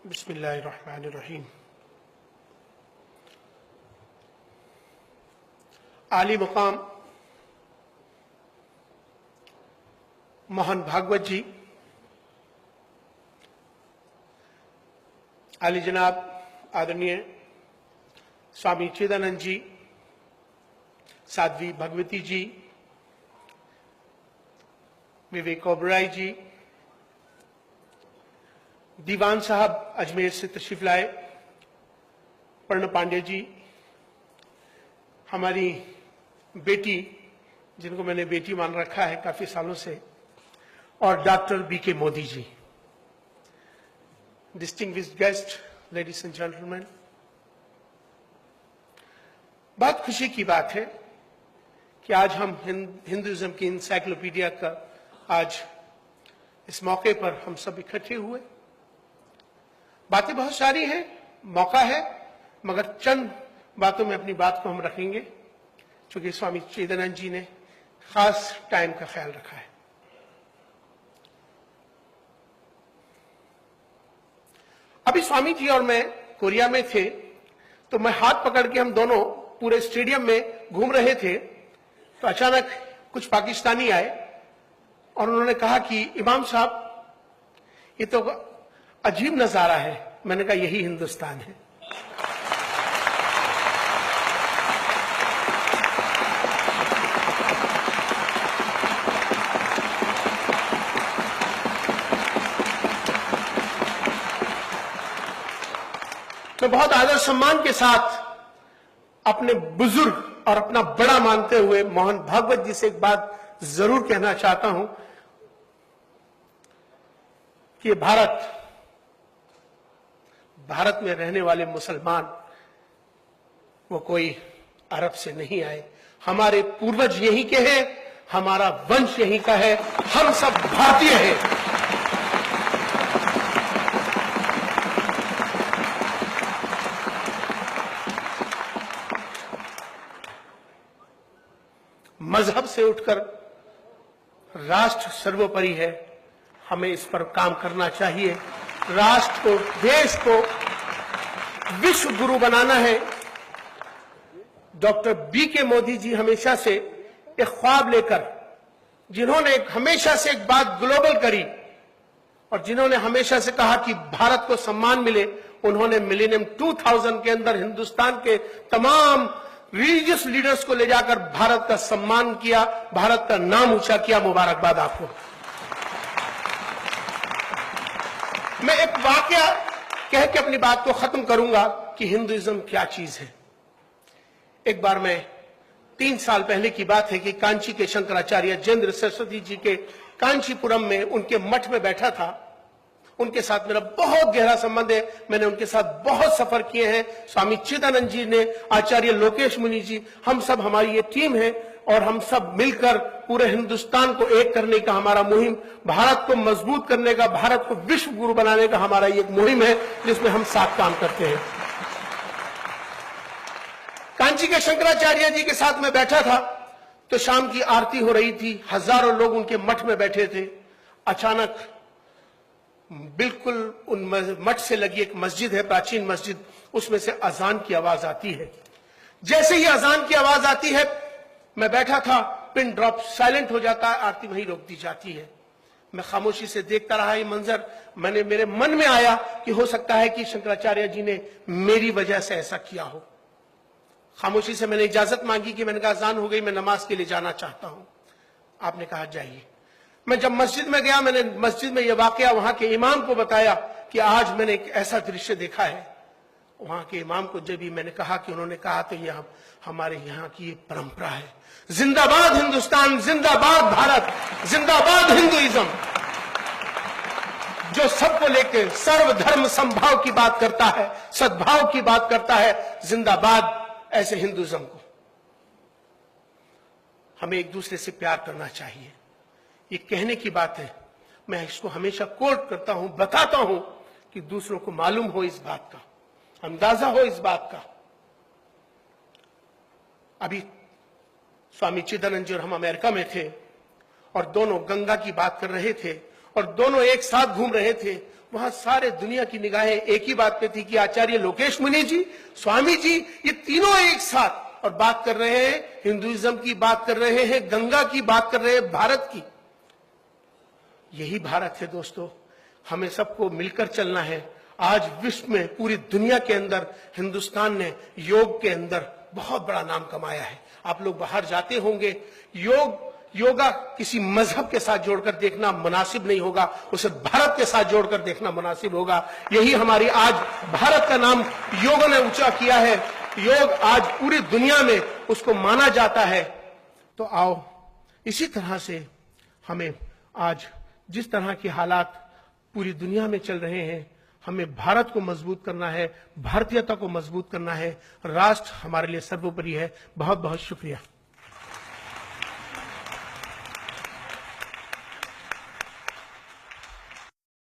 बिस्मिल्लाहिर्रहमानिर्रहीम। आली मुकाम मोहन भागवत जी, आली जनाब आदरणीय स्वामी चिदानंद जी, साध्वी भगवती जी, विवेक ओबराय जी, दीवान साहब अजमेर से तशरीफ लाए, पर्ण पांडे जी, हमारी बेटी जिनको मैंने बेटी मान रखा है काफी सालों से, और doctor BK Modi ji. Distinguished guest, ladies and gentleman, बहुत खुशी की बात है कि आज हम हिंदुइज्म की इंसाइक्लोपीडिया का आज इस मौके पर हम सब इकट्ठे हुए। बातें बहुत सारी हैं, मौका है, मगर चंद बातों में अपनी बात को हम रखेंगे क्योंकि स्वामी चिदानंद जी ने खास टाइम का ख्याल रखा है। अभी स्वामी जी और मैं कोरिया में थे तो मैं हाथ पकड़ के हम दोनों पूरे स्टेडियम में घूम रहे थे तो अचानक कुछ पाकिस्तानी आए और उन्होंने कहा कि इमाम साहब ये तो अजीब नजारा है। मैंने कहा यही हिंदुस्तान है। मैं बहुत आदर सम्मान के साथ अपने बुजुर्ग और अपना बड़ा मानते हुए मोहन भागवत जी से एक बात जरूर कहना चाहता हूं कि भारत में रहने वाले मुसलमान वो कोई अरब से नहीं आए। हमारे पूर्वज यहीं के हैं, हमारा वंश यहीं का है, हम सब भारतीय हैं। मजहब से उठकर राष्ट्र सर्वोपरि है, हमें इस पर काम करना चाहिए। राष्ट्र को, देश को विश्व गुरु बनाना है। डॉक्टर बीके मोदी जी हमेशा से एक ख्वाब लेकर, जिन्होंने हमेशा से एक बात ग्लोबल करी और जिन्होंने हमेशा से कहा कि भारत को सम्मान मिले, उन्होंने मिलेनियम 2000 के अंदर हिंदुस्तान के तमाम रिलीजियस लीडर्स को ले जाकर भारत का सम्मान किया, भारत का नाम ऊंचा किया। मुबारकबाद आपको। मैं एक वाकया कह के अपनी बात को खत्म करूंगा कि हिंदुइज्म क्या चीज है। एक बार मैं 3 साल पहले की बात है कि कांची के शंकराचार्य जयेंद्र सरस्वती जी के कांचीपुरम में उनके मठ में बैठा था। उनके साथ मेरा बहुत गहरा संबंध है, मैंने उनके साथ बहुत सफर किए हैं। स्वामी चिदानंद जी ने, आचार्य लोकेश मुनि जी, हम सब, हमारी ये टीम है और हम सब मिलकर पूरे हिंदुस्तान को एक करने का हमारा मुहिम, भारत को मजबूत करने का, भारत को विश्व गुरु बनाने का हमारा ये एक मुहिम है जिसमें हम साथ काम करते हैं। कांची के शंकराचार्य जी के साथ मैं बैठा था तो शाम की आरती हो रही थी, हजारों लोग उनके मठ में बैठे थे। अचानक बिल्कुल उन मठ से लगी एक मस्जिद है, प्राचीन मस्जिद, उसमें से अजान की आवाज आती है। जैसे ही अजान की आवाज आती है, मैं बैठा था, पिन ड्रॉप, साइलेंट हो जाता है, आरती वहीं रोक दी जाती है। मैं खामोशी से देखता रहा ये मंजर। मेरे मन में आया कि हो सकता है कि शंकराचार्य जी ने मेरी वजह से ऐसा किया हो। खामोशी से मैंने इजाजत मांगी कि मैंने कहा अजान हो गई, मैं नमाज के लिए जाना चाहता हूं। आपने कहा जाइए। मैं जब मस्जिद में गया, मैंने मस्जिद में यह वाकया वहां के इमाम को बताया कि आज मैंने एक ऐसा दृश्य देखा है। वहां के इमाम को जब भी मैंने कहा कि उन्होंने कहा तो यह हमारे यहाँ की परंपरा है। जिंदाबाद हिंदुस्तान, जिंदाबाद भारत, जिंदाबाद हिंदुइज्म, जो सबको लेकर सर्वधर्म समभाव की बात करता है, सद्भाव की बात करता है। जिंदाबाद ऐसे हिंदुइज्म को। हमें एक दूसरे से प्यार करना चाहिए, ये कहने की बात है। मैं इसको हमेशा कोट करता हूं, बताता हूं कि दूसरों को मालूम हो इस बात का, अंदाजा हो इस बात का। अभी स्वामी चिदानंद जी और हम अमेरिका में थे और दोनों गंगा की बात कर रहे थे और दोनों एक साथ घूम रहे थे, वहां सारे दुनिया की निगाहें एक ही बात पे थी कि आचार्य लोकेश मुनि जी, स्वामी जी, ये तीनों एक साथ और बात कर रहे हैं, हिंदुइज्म की बात कर रहे हैं, गंगा की बात कर रहे हैं, भारत की। यही भारत है दोस्तों, हमें सबको मिलकर चलना है। आज विश्व में, पूरी दुनिया के अंदर हिंदुस्तान ने योग के अंदर बहुत बड़ा नाम कमाया है। आप लोग बाहर जाते होंगे, योगा किसी मजहब के साथ जोड़कर देखना मुनासिब नहीं होगा, उसे भारत के साथ जोड़कर देखना मुनासिब होगा। यही हमारी आज भारत का नाम योग ने ऊंचा किया है। योग आज पूरी दुनिया में उसको माना जाता है। तो आओ, इसी तरह से हमें आज जिस तरह के हालात पूरी दुनिया में चल रहे हैं, हमें भारत को मजबूत करना है, भारतीयता को मजबूत करना है। राष्ट्र हमारे लिए सर्वोपरि है। बहुत बहुत शुक्रिया।